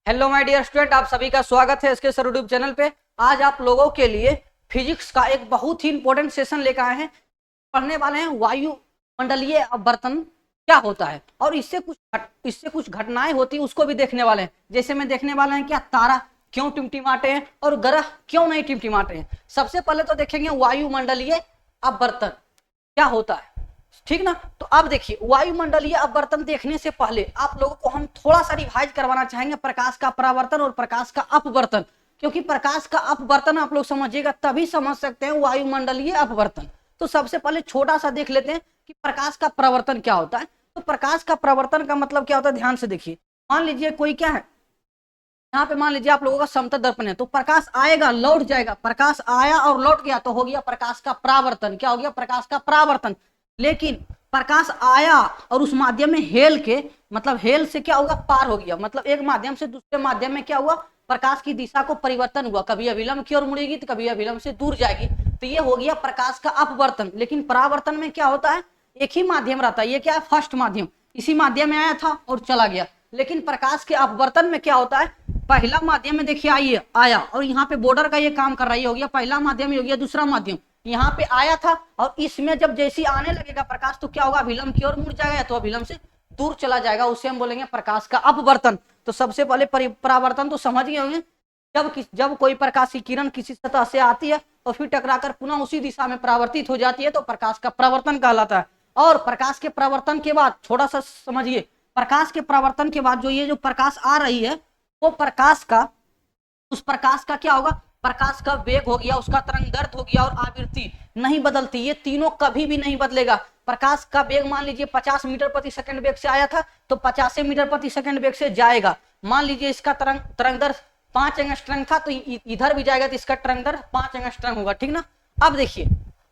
Hello my dear student, आप सभी का स्वागत है इसके सर यूट्यूब चैनल पे। आज आप लोगों के लिए फिजिक्स का एक बहुत ही इंपॉर्टेंट सेशन लेकर आए हैं। पढ़ने वाले हैं वायुमंडलीय अपवर्तन क्या होता है और इससे कुछ घटनाएं होती हैं उसको भी देखने वाले हैं। जैसे में देखने वाले हैं क्या तारा क्यों टिमटिमाते हैं और ग्रह क्यों नहीं टिमटिमाते हैं। सबसे पहले तो देखेंगे वायुमंडलीय अपवर्तन क्या होता है, ठीक ना। तो अब देखिए, वायुमंडलीय अपवर्तन देखने से पहले आप लोगों को हम थोड़ा सा रिवाइज करवाना चाहेंगे प्रकाश का परावर्तन और प्रकाश का अपवर्तन, क्योंकि प्रकाश का अपवर्तन आप लोग समझिएगा तभी समझ सकते हैं वायुमंडलीय अपवर्तन। तो सबसे पहले छोटा सा देख लेते हैं कि प्रकाश का परावर्तन क्या होता है। तो प्रकाश का परावर्तन का मतलब क्या होता है, ध्यान से देखिए। मान लीजिए कोई क्या है, यहाँ पे मान लीजिए आप लोगों का समतल दर्पण है, तो प्रकाश आएगा लौट जाएगा, प्रकाश आया और लौट गया तो हो गया प्रकाश का परावर्तन। क्या हो गया? प्रकाश का परावर्तन। लेकिन प्रकाश आया और उस माध्यम में हेल के, मतलब हेल से क्या होगा, पार हो गया, मतलब एक माध्यम से दूसरे माध्यम में क्या हुआ, प्रकाश की दिशा को परिवर्तन हुआ, कभी अभिलंब की ओर मुड़ेगी तो कभी अभिलंब से दूर जाएगी, तो ये हो गया प्रकाश का अपवर्तन। लेकिन परावर्तन में क्या होता है, एक ही माध्यम रहता है, ये क्या है, फर्स्ट माध्यम, इसी माध्यम में आया था और चला गया। लेकिन प्रकाश के अपवर्तन में क्या होता है, पहला माध्यम में देखिए आइए आया और यहाँ पे बॉर्डर का ये काम कर रहा है, हो गया पहला माध्यम, हो गया दूसरा माध्यम, यहाँ पे आया था और इसमें जब जैसी आने लगेगा प्रकाश तो क्या होगा, अभिलंब की ओर मुड़ जाएगा या तो अभिलंब से दूर चला जाएगा, उसे हम बोलेंगे प्रकाश का अपवर्तन। तो सबसे पहले परावर्तन तो समझ गए होंगे, जब कोई प्रकाश की किरण किसी सतह से आती है और फिर टकराकर पुनः उसी दिशा में परावर्तित हो जाती है तो प्रकाश का परावर्तन कहलाता है। और प्रकाश के परावर्तन के बाद थोड़ा सा समझिए, प्रकाश के परावर्तन के बाद जो ये जो प्रकाश आ रही है वो उस प्रकाश का क्या होगा, प्रकाश का वेग हो गया, उसका तरंगदैर्घ्य हो गया और आवृत्ति नहीं बदलती, ये तीनों कभी भी नहीं बदलेगा। प्रकाश का वेग मान लीजिए 50 मीटर प्रति सेकंड वेग से आया था तो 50 मीटर प्रति सेकंड वेग से जाएगा। मान लीजिए इसका तरंगदैर्घ्य 5 एंगस्ट्रम था तो इधर भी जाएगा तो इसका तरंगदैर्घ्य 5 एंगस्ट्रम होगा, ठीक ना। अब देखिए,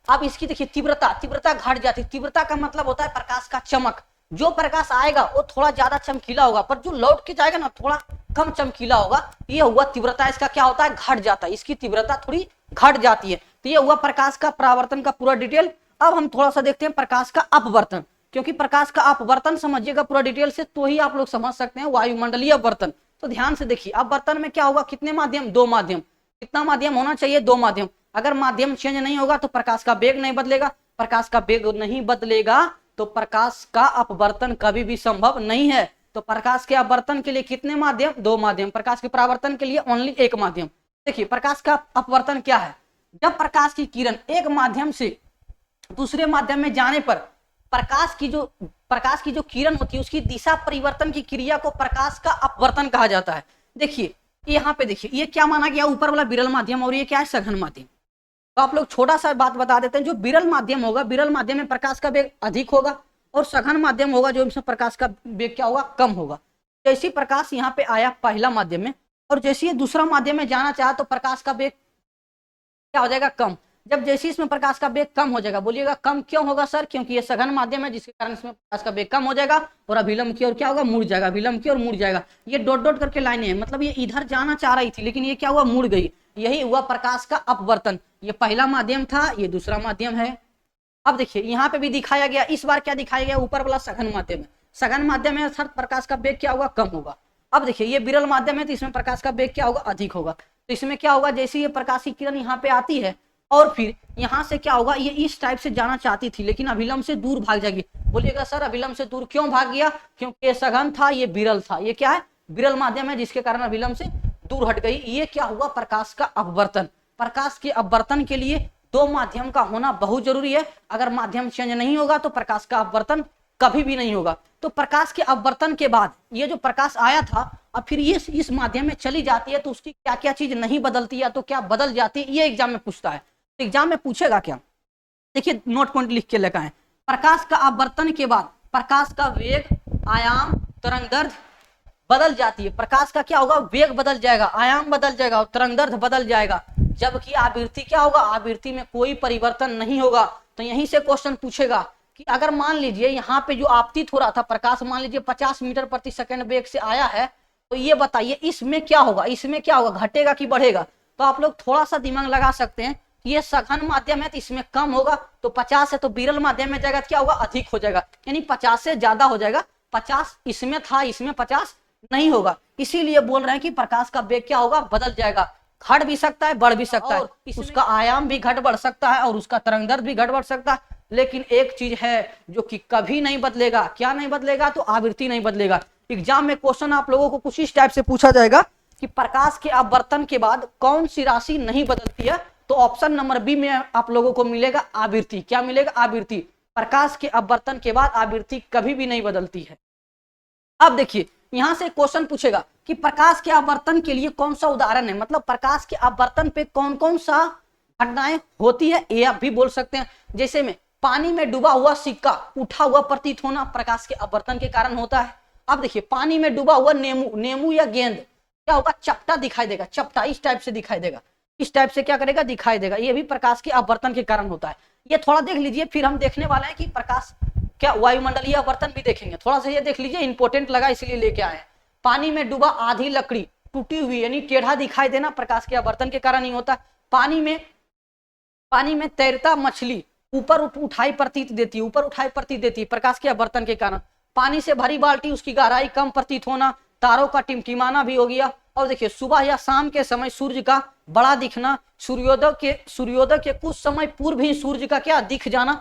अब इसकी देखिए तीव्रता घट जाती है। तीव्रता का मतलब होता है प्रकाश का चमक। जो प्रकाश आएगा वो थोड़ा ज्यादा चमकीला होगा, पर जो लौट के जाएगा ना थोड़ा कम चमकीला होगा। ये हुआ तीव्रता, इसका क्या होता है, घट जाता है, इसकी तीव्रता थोड़ी घट जाती है। तो ये हुआ प्रकाश का परावर्तन का पूरा डिटेल। अब हम थोड़ा सा देखते हैं प्रकाश का अपवर्तन, क्योंकि प्रकाश का अपवर्तन समझिएगा पूरा डिटेल से तो ही आप लोग समझ सकते हैं वायुमंडलीय अपवर्तन। तो ध्यान से देखिए, अपवर्तन में क्या होगा, कितने माध्यम, दो माध्यम। कितना माध्यम होना चाहिए, दो माध्यम। अगर माध्यम चेंज नहीं होगा तो प्रकाश का वेग नहीं बदलेगा, प्रकाश का वेग नहीं बदलेगा तो प्रकाश का अपवर्तन कभी भी संभव नहीं है। तो प्रकाश के अपवर्तन के लिए कितने माध्यम, दो माध्यम। प्रकाश के परावर्तन के लिए ओनली एक माध्यम। देखिए प्रकाश का अपवर्तन क्या है, जब प्रकाश की किरण एक माध्यम से दूसरे माध्यम में जाने पर प्रकाश की जो किरण होती है उसकी दिशा परिवर्तन की क्रिया को प्रकाश का अपवर्तन कहा जाता है। देखिए यहाँ पे देखिए, ये क्या माना गया, ऊपर वाला विरल माध्यम और ये क्या है, सघन माध्यम। तो आप लोग छोटा सा बात बता देते हैं, जो विरल माध्यम होगा, विरल माध्यम में प्रकाश का वेग अधिक होगा और सघन माध्यम होगा जो इसमें प्रकाश का वेग क्या होगा, कम होगा। जैसे प्रकाश यहाँ पे आया पहला माध्यम में और जैसे ये दूसरा माध्यम में जाना चाहा तो प्रकाश का वेग क्या हो जाएगा, कम। जब जैसे इसमें प्रकाश का वेग कम हो जाएगा, बोलिएगा कम क्यों होगा सर, क्योंकि ये सघन माध्यम है जिसके कारण इसमें प्रकाश का वेग कम हो जाएगा और अभिलंब की ओर क्या होगा, मुड़ जाएगा, अभिलंब की ओर मुड़ जाएगा। ये डॉट डॉट करके लाइनें हैं, मतलब ये इधर जाना चाह रही थी लेकिन ये क्या हुआ, मुड़ गई। यही हुआ प्रकाश का अपवर्तन। ये पहला माध्यम था, ये दूसरा माध्यम है। अब देखिए यहाँ पे भी दिखाया गया, इस बार क्या दिखाया गया, ऊपर वाला सघन माध्यम है। सघन माध्यम है अर्थात प्रकाश का वेग क्या होगा, कम होगा। अब देखिए ये विरल माध्यम है तो इसमें प्रकाश का वेग क्या होगा, अधिक होगा। तो इसमें क्या होगा, जैसे ये प्रकाश की किरण यहाँ पे आती है और फिर यहाँ से क्या होगा, ये इस टाइप से जाना चाहती थी लेकिन अभिलंब से दूर भाग जाएगी। बोलिएगा सर अभिलंब से दूर क्यों भाग गया, क्योंकि ये सघन था, ये विरल था, ये क्या है, विरल माध्यम है जिसके कारण अभिलंब से दूर हट गई। ये क्या हुआ, प्रकाश का अपवर्तन। प्रकाश के अपवर्तन के लिए दो माध्यम का होना बहुत जरूरी है। अगर माध्यम चेंज नहीं होगा तो प्रकाश का अपवर्तन कभी भी नहीं होगा। तो प्रकाश के अपवर्तन के बाद ये जो प्रकाश आया था अब फिर ये इस माध्यम में चली जाती है तो उसकी क्या क्या चीज नहीं बदलती है, तो क्या बदल जाती है, ये एग्जाम में पूछता है। तो एग्जाम में पूछेगा क्या, देखिए नोट पॉइंट लिख के लेकर आए। प्रकाश का अपवर्तन के बाद प्रकाश का वेग, आयाम, तरंगदैर्घ्य बदल जाती है। प्रकाश का क्या होगा, वेग बदल जाएगा, आयाम बदल जाएगा और तरंगदैर्घ्य बदल जाएगा, जबकि आवृत्ति क्या होगा, आवृत्ति में कोई परिवर्तन नहीं होगा। तो यहीं से क्वेश्चन पूछेगा कि अगर मान लीजिए यहाँ पे जो आपतित हो रहा था प्रकाश, मान लीजिए 50 मीटर प्रति सेकंड वेग से आया है, तो ये बताइए इसमें क्या होगा, इसमें क्या होगा, घटेगा कि बढ़ेगा। तो आप लोग थोड़ा सा दिमाग लगा सकते हैं कि ये सघन माध्यम है तो इसमें कम होगा, तो 50 है तो विरल माध्यम में जाएगा तो क्या होगा, अधिक हो जाएगा, यानी 50 से ज्यादा हो जाएगा। 50 इसमें था, इसमें 50 नहीं होगा, इसीलिए बोल रहे हैं कि प्रकाश का वेग क्या होगा, बदल जाएगा, घट भी सकता है बढ़ भी सकता है, उसका आयाम भी घट बढ़ सकता है और उसका तरंगदैर्ध्य भी घट बढ़ सकता है। लेकिन एक चीज है जो कि कभी नहीं बदलेगा, क्या नहीं बदलेगा, तो आवृत्ति नहीं बदलेगा। एग्जाम में क्वेश्चन आप लोगों को कुछ इस टाइप से पूछा जाएगा कि प्रकाश के अपवर्तन के बाद कौन सी राशि नहीं बदलती है, तो ऑप्शन नंबर बी में आप लोगों को मिलेगा आवृत्ति। क्या मिलेगा, आवृत्ति। प्रकाश के अपवर्तन के बाद आवृत्ति कभी भी नहीं बदलती है। अब देखिए यहां से क्वेश्चन पूछेगा कि प्रकाश के अपवर्तन के लिए कौन सा उदाहरण है, मतलब प्रकाश के अपवर्तन पे कौन कौन सा घटनाएं होती है, ये आप भी बोल सकते हैं। जैसे में पानी में डूबा हुआ सिक्का उठा हुआ प्रतीत होना प्रकाश के अपवर्तन के कारण होता है। अब देखिए पानी में डूबा हुआ नींबू या गेंद क्या होगा, चपटा दिखाई देगा, चपटा इस टाइप से दिखाई देगा, इस टाइप से क्या करेगा, दिखाई देगा। ये भी प्रकाश के अपवर्तन के कारण होता है। ये थोड़ा देख लीजिए, फिर हम देखने वाले हैं कि प्रकाश क्या वायुमंडलीय अपवर्तन भी देखेंगे। थोड़ा सा ये देख लीजिए, इंपॉर्टेंट लगा इसलिए लेके आए। पानी में डूबा आधी लकड़ी टूटी हुई यानी टेढ़ा दिखाई देना प्रकाश के अपवर्तन के कारण ही होता है। पानी में तैरता मछली ऊपर उठाई प्रतीत देती है, ऊपर उठाई प्रतीत देती है प्रकाश के अपवर्तन के कारण। पानी से भरी बाल्टी उसकी गहराई कम प्रतीत होना, तारों का टिमटिमाना भी हो गया। और देखिए सुबह या शाम के समय सूर्य का बड़ा दिखना, सूर्योदय के कुछ समय पूर्व ही सूर्य का क्या दिख जाना,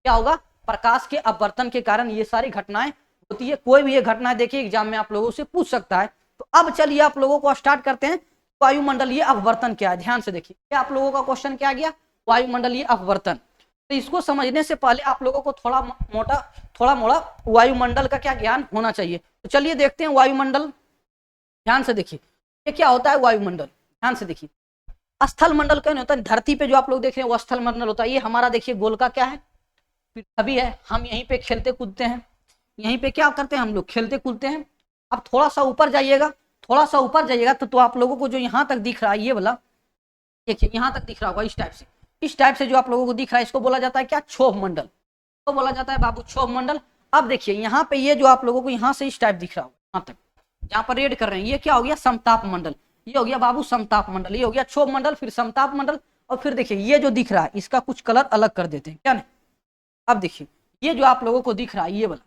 क्या होगा, प्रकाश के अपवर्तन के कारण ये सारी घटनाएं होती है। कोई भी ये घटना देखिए एग्जाम में आप लोगों से पूछ सकता है। तो अब चलिए आप लोगों को स्टार्ट करते हैं। वायुमंडलीय अपवर्तन क्या है, ध्यान से देखिए। क्या आप लोगों का क्वेश्चन क्या गया, वायुमंडलीय अपवर्तन। तो इसको समझने से पहले आप लोगों को थोड़ा मोड़ा वायुमंडल का क्या ज्ञान होना चाहिए। तो चलिए देखते हैं वायुमंडल। ध्यान से देखिए ये क्या होता है वायुमंडल, ध्यान से देखिए। स्थल मंडल क्या होता है, धरती पे जो आप लोग देख रहे हैं वो स्थल मंडल होता है। ये हमारा देखिए गोल का क्या है, पृथ्वी है। हम यहीं पे खेलते कूदते हैं, यहीं पे क्या करते हैं हम लोग, खेलते कूदते हैं। अब थोड़ा सा ऊपर जाइएगा, थोड़ा सा ऊपर जाइएगा तो आप लोगों को जो यहाँ तक दिख रहा है ये वाला, देखिए यहाँ तक दिख रहा होगा इस टाइप से, इस टाइप से जो आप लोगों को दिख रहा है इसको बोला जाता है क्या, क्षोभ मंडल। तो बोला जाता है बाबू क्षोभ मंडल। अब देखिए यहाँ पे ये जो आप लोगों को यहाँ से इस टाइप दिख रहा होगा, यहाँ तक जहाँ पर रेड कर रहे हैं ये क्या हो गया, समताप मंडल। ये हो गया बाबू समताप मंडल, ये हो गया क्षोभ मंडल, फिर समताप मंडल। और फिर देखिए ये जो दिख रहा है इसका कुछ कलर अलग कर देते हैं, क्या नहीं। अब देखिए ये जो आप लोगों को दिख रहा है ये वाला,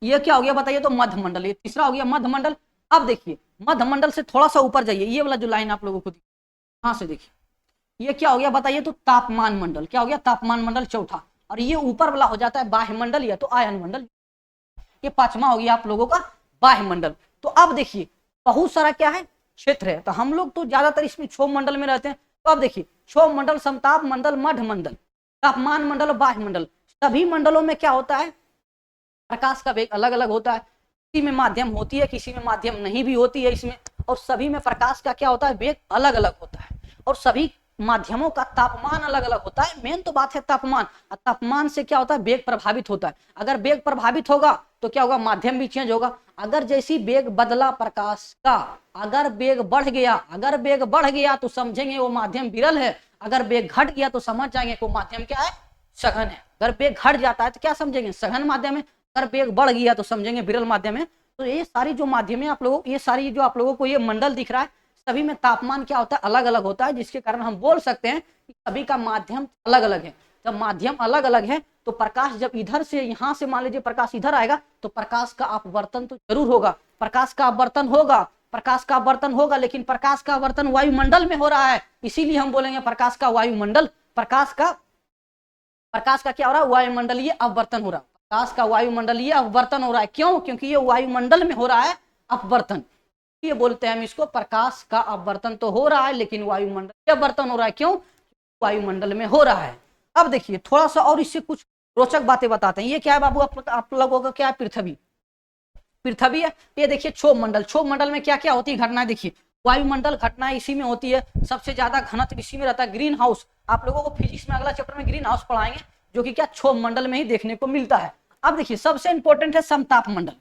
ये क्या हो गया बताइए, तो मध्य मंडल। ये तीसरा हो गया मध्य मंडल। अब देखिए मध्य मंडल से थोड़ा सा ऊपर जाइए, ये वाला जो लाइन आप लोगों को दिख, यहाँ से देखिए ये क्या हो गया बताइए, तो तापमान मंडल। क्या हो गया, तापमान मंडल चौथा। और ये ऊपर वाला हो जाता है बाह्य मंडल या तो आयन मंडल। ये पांचवा हो गया आप लोगों का बाह्य मंडल। तो अब देखिए बहुत सारा क्या है, क्षेत्र है। तो हम लोग तो ज्यादातर इसमें क्षोभ मंडल में रहते हैं। तो अब देखिए क्षोभ मंडल, समताप मंडल, मध्य मंडल, तापमान मंडल और बाह्य मंडल, सभी मंडलों में क्या होता है, प्रकाश का वेग अलग अलग होता है। किसी में माध्यम होती है, किसी में माध्यम नहीं भी होती है इसमें। और सभी में प्रकाश का क्या होता है, वेग अलग अलग होता है। और सभी माध्यमों का तापमान अलग अलग होता है। मेन तो बात है तापमान। तापमान से क्या होता है, वेग प्रभावित होता है। अगर वेग प्रभावित होगा तो क्या होगा, माध्यम भी चेंज होगा। अगर जैसी वेग बदला प्रकाश का, अगर वेग बढ़ गया तो समझेंगे वो माध्यम विरल है। अगर वेग घट गया तो समझ जाएंगे वो माध्यम क्या है, सघन है। अगर वेग घट जाता है तो क्या समझेंगे, सघन माध्यम है। अगर वेग बढ़ गया तो समझेंगे विरल माध्यम है। तो ये सारी जो माध्यम है आप लोगों, ये सारी जो आप लोगों को ये मंडल दिख रहा है, सभी में तापमान क्या होता है, अलग अलग होता है। जिसके कारण हम बोल सकते हैं कि सभी का माध्यम अलग अलग है। जब माध्यम अलग अलग है तो प्रकाश जब इधर से, यहाँ से मान लीजिए प्रकाश इधर आएगा तो प्रकाश का अपवर्तन तो जरूर होगा, प्रकाश का अपवर्तन होगा। लेकिन प्रकाश का अपवर्तन वायुमंडल में हो रहा है, इसीलिए हम बोलेंगे प्रकाश का वायुमंडल, प्रकाश का क्या हो रहा है, वायुमंडलीय अपवर्तन हो रहा है। प्रकाश का वायुमंडलीय अपवर्तन हो रहा है, क्यों, क्योंकि ये वायुमंडल में हो रहा है अपवर्तन। ये बोलते हैं हम इसको, प्रकाश का अपवर्तन तो हो रहा है लेकिन वायुमंडलीय अपवर्तन हो रहा है, क्यों, वायुमंडल में हो रहा है। अब देखिए थोड़ा सा और इससे कुछ रोचक बातें बताते हैं। ये क्या है बाबू, आप लोगों का क्या है, पृथ्वी है। ये देखिए क्षोभ मंडल में क्या क्या होती है घटनाएं, देखिए वायुमंडल घटनाएं इसी में होती है। सबसे ज्यादा घनत्व इसी में रहता है। ग्रीन हाउस, आप लोगों को फिजिक्स में अगला चैप्टर में ग्रीन हाउस पढ़ाएंगे, जो कि क्या क्षोभ मंडल में ही देखने को मिलता है। अब देखिए सबसे इंपॉर्टेंट है समताप मंडल।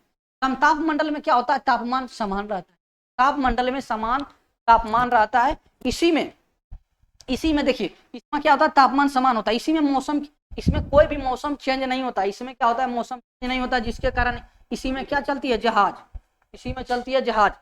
समताप मंडल में क्या होता है, तापमान समान रहता है। ताप मंडल में समान तापमान रहता है। इसी में देखिए इसमें क्या होता है, तापमान समान होता है। इसी में मौसम, इसमें कोई भी मौसम चेंज नहीं होता। इसमें क्या होता है, मौसम चेंज नहीं होता, जिसके कारण इसी में क्या चलती है, जहाज। इसी में चलती है जहाज।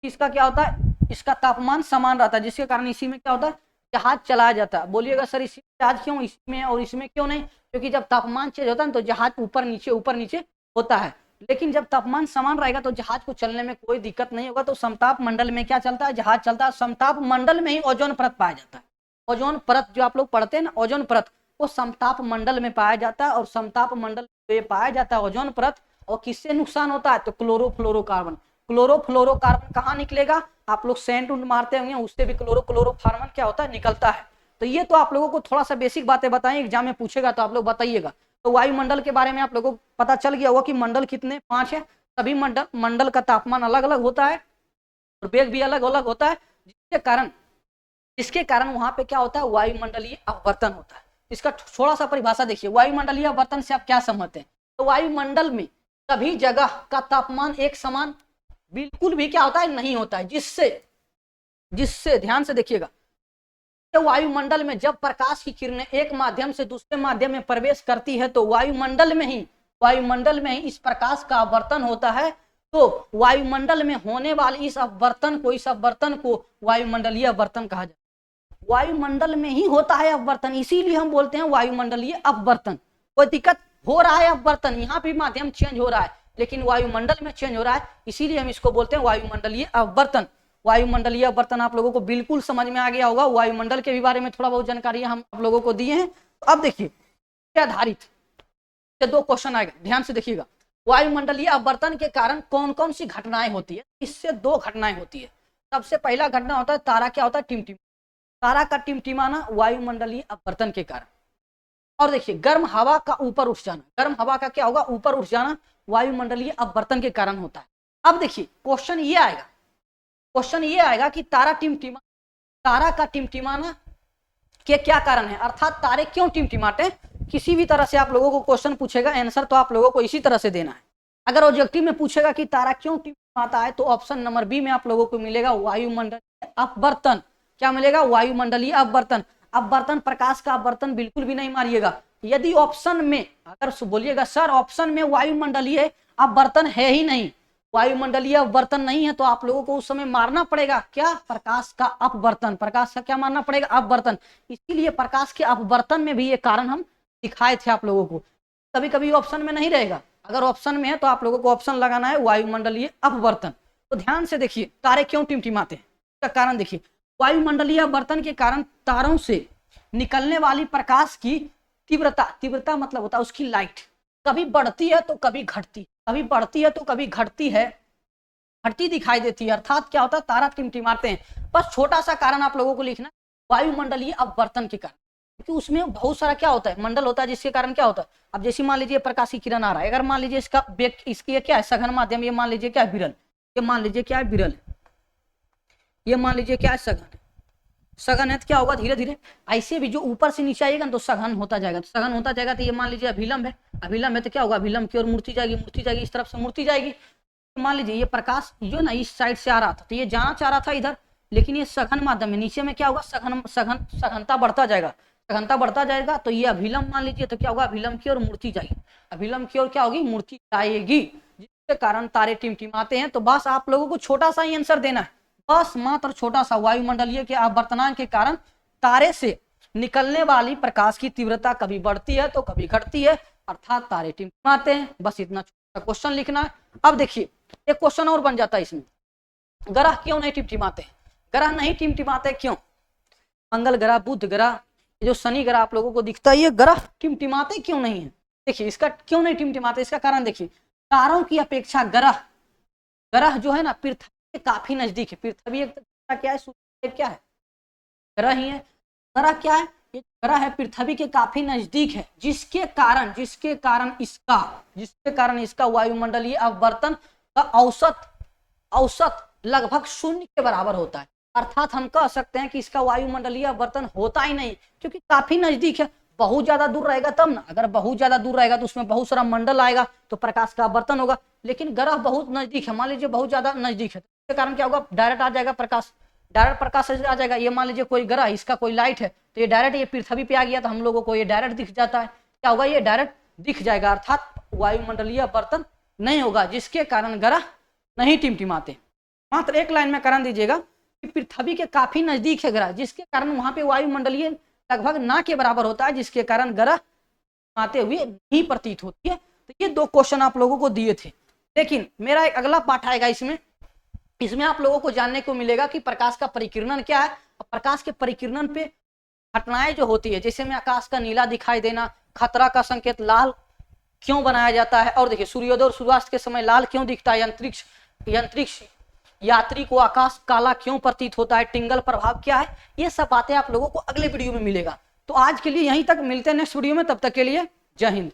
इसका क्या होता है, इसका तापमान समान रहता है, जिसके कारण इसी में क्या होता है, जहाज चलाया जाता है। बोलिएगा सर इसी जहाज क्यों, इसमें और इसमें क्यों नहीं, क्योंकि जब तापमान चेंज होता है तो जहाज ऊपर नीचे होता है। लेकिन जब तापमान समान रहेगा तो जहाज को चलने में कोई दिक्कत नहीं होगा। तो समताप मंडल में क्या चलता है, जहाज चलता है। समताप मंडल में ही ओजोन परत पाया जाता है। ओजोन परत जो आप लोग पढ़ते हैं ना, ओजोन परत, वो समताप मंडल में पाया जाता है। और समताप मंडल में पाया जाता है ओजोन परत। और किससे नुकसान होता है, तो क्लोरोफ्लोरोकार्बन। क्लोरोफ्लोरोकार्बन कहाँ निकलेगा, आप लोग सेंट उंड मारते होंगे, उससे भी क्लोरोफ्लोरोकार्बन क्या होता है, निकलता है। तो ये तो आप लोगों को थोड़ा सा बेसिक बातें बताएं, एग्जाम में पूछेगा तो आप लोग बताइएगा। तो वायुमंडल के बारे में आप लोगों को पता चल गया होगा कि मंडल कितने, 5 है। सभी मंडल का तापमान अलग अलग होता है और वेग भी अलग अलग होता है, जिसके कारण वहां पे क्या होता है, वायुमंडलीय अपवर्तन होता है। इसका थोड़ा सा परिभाषा देखिए, वायुमंडलीय अपवर्तन से आप क्या समझते हैं। तो वायुमंडल में सभी जगह का तापमान एक समान बिल्कुल भी क्या होता है, नहीं होता है। जिससे ध्यान से देखिएगा, तो वायुमंडल में जब प्रकाश की किरणें एक माध्यम से दूसरे माध्यम में प्रवेश करती है तो वायुमंडल में ही इस प्रकाश का अपवर्तन होता है। तो वायुमंडल में होने वाली इस अपवर्तन को वायुमंडलीय अपवर्तन कहा जाता है। वायुमंडल में ही होता है अपवर्तन, इसीलिए हम बोलते हैं वायुमंडलीय अपवर्तन। कोई दिक्कत हो रहा है अपवर्तन, यहाँ भी माध्यम चेंज हो रहा है लेकिन वायुमंडल में चेंज हो रहा है, इसीलिए हम इसको बोलते हैं वायुमंडलीय अपवर्तन। वायुमंडलीय अपवर्तन आप लोगों को बिल्कुल समझ में आ गया होगा। वायुमंडल के भी बारे में थोड़ा बहुत जानकारी हम आप लोगों को दिए हैं। तो अब देखिए आधारित 2 क्वेश्चन आएगा, ध्यान से देखिएगा। वायुमंडलीय अपवर्तन के कारण कौन कौन सी घटनाएं होती है, इससे 2 घटनाएं होती है। सबसे पहला घटना होता है तारा क्या होता है, टिमटिमाना। तारा का टिमटिमाना वायुमंडलीय अपवर्तन के कारण। और देखिए गर्म हवा का ऊपर उठ जाना, गर्म हवा का क्या होगा, ऊपर उठ जाना, वायुमंडलीय अपवर्तन के कारण होता है। अब देखिए क्वेश्चन ये आएगा कि तारा का टिमटिमाना के क्या कारण है, अर्थात तारे क्यों टिमटिमाते। किसी भी तरह से आप लोगों को क्वेश्चन पूछेगा, आंसर तो आप लोगों को इसी तरह से देना है। अगर ऑब्जेक्टिव में पूछेगा कि तारा क्यों टिमटिमाता है तो ऑप्शन नंबर बी में आप लोगों को मिलेगा वायुमंडलीय अपवर्तन। क्या मिलेगा, वायुमंडलीय अपवर्तन। अपवर्तन, प्रकाश का अपवर्तन बिल्कुल भी नहीं मारिएगा। यदि ऑप्शन में अगर बोलिएगा सर ऑप्शन में वायुमंडलीय अपवर्तन है ही नहीं, वायुमंडलीय अपवर्तन नहीं है, तो आप लोगों को उस समय मारना पड़ेगा क्या, प्रकाश का अपवर्तन। प्रकाश का क्या मारना पड़ेगा, अपवर्तन। इसीलिए प्रकाश के अपवर्तन में भी ये कारण हम दिखाए थे आप लोगों को। कभी कभी ऑप्शन में नहीं रहेगा, अगर ऑप्शन में है तो आप लोगों को ऑप्शन लगाना है वायुमंडलीय अपवर्तन। तो ध्यान से देखिए तारे क्यों टिमटिमाते हैं, इसका कारण देखिए। वायुमंडलीय अपवर्तन के कारण तारों से निकलने वाली प्रकाश की तीव्रता मतलब होता है उसकी लाइट, कभी बढ़ती है तो कभी घटती, कभी बढ़ती है तो कभी घटती दिखाई देती है। अर्थात क्या होता है, तारा टिमटिमाते हैं। बस छोटा सा कारण आप लोगों को लिखना है, वायुमंडलीय अपवर्तन के कारण, क्योंकि उसमें बहुत सारा क्या होता है, मंडल होता है, जिसके कारण क्या होता है। अब जैसे मान लीजिए प्रकाश की किरण आ रहा है, अगर मान लीजिए इसकी क्या है, सघन माध्यम, ये मान लीजिए क्या है, विरल, ये मान लीजिए क्या है, विरल, ये मान लीजिए क्या है, सघन है। तो क्या होगा, धीरे धीरे ऐसे भी जो ऊपर से नीचे आएगा तो सघन होता जाएगा, तो सघन होता जाएगा। तो ये मान लीजिए अभिलंब है, तो क्या होगा, अभिलंब की ओर मूर्ति जाएगी, इस तरफ से मूर्ति जाएगी। तो मान लीजिए ये प्रकाश जो ना इस साइड से आ रहा था, तो ये जाना चाह रहा था इधर, लेकिन ये सघन माध्यम में नीचे में क्या होगा, सघनता बढ़ता जाएगा। तो ये अभिलंब मान लीजिए, तो क्या होगा, अभिलंब की ओर मूर्ति जाएगी, अभिलंब की ओर क्या होगी, मूर्ति जाएगी, जिसके कारण तारे टिमटिमाते हैं। तो बस आप लोगों को छोटा सा ही आंसर देना है, बस मात्र छोटा सा। वायुमंडलीय के अपवर्तनांक के कारण तारे से निकलने वाली प्रकाश की तीव्रता कभी बढ़ती है तो कभी घटती है, अर्थात तारे टिमटिमाते हैं। बस इतना छोटा क्वेश्चन लिखना है। अब देखिए एक क्वेश्चन और बन जाता है इसमें, ग्रह क्यों नहीं टिमटिमाते, ग्रह नहीं टिमटिमाते क्यों। मंगल ग्रह, बुध ग्रह, जो शनि ग्रह आप लोगों को दिखता है, ये ग्रह टिमटिमाते क्यों नहीं है। देखिए इसका क्यों नहीं टिमटिमाते, इसका कारण देखिए, तारों की अपेक्षा ग्रह जो है ना पृथ्वी के काफी नजदीक है। पृथ्वी एक क्या है, सूर्य क्या है, ग्रह ही है। ग्रह क्या है, ये ग्रह है पृथ्वी के काफी नजदीक है, जिसके कारण इसका वायुमंडलीय अपवर्तन का औसत लगभग 0 के बराबर होता है। अर्थात हम कह सकते हैं कि इसका वायुमंडलीय अपवर्तन होता ही नहीं, क्योंकि काफी नजदीक है। बहुत ज्यादा दूर रहेगा तब ना, अगर बहुत ज्यादा दूर रहेगा तो उसमें बहुत सारा मंडल आएगा तो प्रकाश का अपवर्तन होगा। लेकिन ग्रह बहुत नजदीक है, मान लीजिए बहुत ज्यादा नजदीक है, इसके कारण क्या होगा, डायरेक्ट आ जाएगा प्रकाश, डायरेक्ट प्रकाश आ जाएगा। ये मान लीजिए कोई ग्रह, इसका कोई लाइट है, तो ये डायरेक्ट ये पृथ्वी पे आ गया तो हम लोगों को ये डायरेक्ट दिख जाता है। क्या होगा, ये डायरेक्ट दिख जाएगा, अर्थात वायुमंडलीय अपवर्तन नहीं होगा, जिसके कारण ग्रह नहीं टिमटिमाते। मात्र एक लाइन में कारण दीजिएगा कि पृथ्वी के काफी नजदीक है ग्रह, जिसके कारण वहां पे वायुमंडलीय लगभग ना के बराबर होता है, जिसके कारण ग्रह आते हुए नहीं प्रतीत होती है। तो ये 2 क्वेश्चन आप लोगों को दिए थे, लेकिन मेरा एक अगला पार्ट आएगा इसमें, इसमें आप लोगों को जानने को मिलेगा कि प्रकाश का परिकिरणन क्या है, और प्रकाश के परिकिरणन पे घटनाएं जो होती है, जैसे में आकाश का नीला दिखाई देना, खतरा का संकेत लाल क्यों बनाया जाता है, और देखिए सूर्योदय और सूर्यास्त के समय लाल क्यों दिखता है, अंतरिक्ष यात्री को आकाश काला क्यों प्रतीत होता है, टिंगल प्रभाव क्या है, ये सब बातें आप लोगों को अगले वीडियो में मिलेगा। तो आज के लिए यहीं तक, मिलते हैं नेक्स्ट वीडियो में, तब तक के लिए जय हिंद।